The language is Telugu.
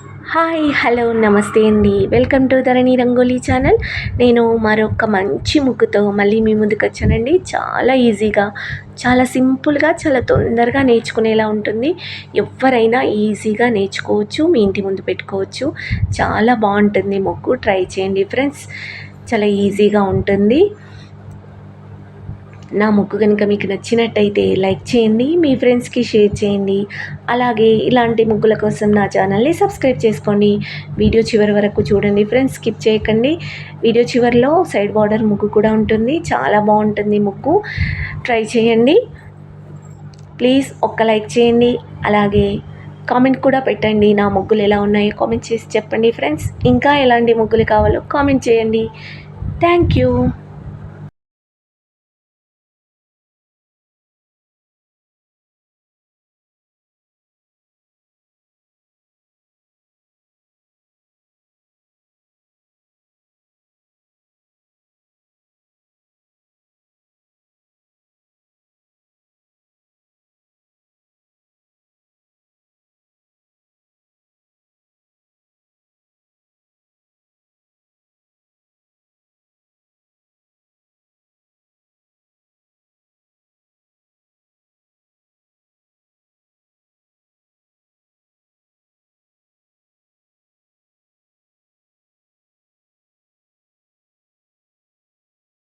హాయ్ హలో నమస్తే అండి. Welcome to Dharani rangoli channel. నేను మరొక మంచి ముగ్గుతో మళ్ళీ మీ ముందుకు వచ్చానండి. చాలా ఈజీగా, చాలా సింపుల్గా, చాలా తొందరగా నేర్చుకునేలా ఉంటుంది. ఎవరైనా ఈజీగా నేర్చుకోవచ్చు, మీ ఇంటి ముందు పెట్టుకోవచ్చు. చాలా బాగుంటుంది ముగ్గు. ట్రై చేయండి ఫ్రెండ్స్, చాలా ఈజీగా ఉంటుంది. నా ముగ్గు కనుక మీకు నచ్చినట్టయితే లైక్ చేయండి, మీ ఫ్రెండ్స్కి షేర్ చేయండి. అలాగే ఇలాంటి ముగ్గుల కోసం నా ఛానల్ని సబ్స్క్రైబ్ చేసుకోండి. వీడియో చివరి వరకు చూడండి ఫ్రెండ్స్, స్కిప్ చేయకండి. వీడియో చివరిలో సైడ్ బార్డర్ ముగ్గు కూడా ఉంటుంది. చాలా బాగుంటుంది ముగ్గు. ట్రై చేయండి ప్లీజ్. ఒక్క లైక్ చేయండి. అలాగే కామెంట్ కూడా పెట్టండి. నా ముగ్గులు ఎలా ఉన్నాయో కామెంట్ చేసి చెప్పండి ఫ్రెండ్స్. ఇంకా ఎలాంటి ముగ్గులు కావాలో కామెంట్ చేయండి. Thank you.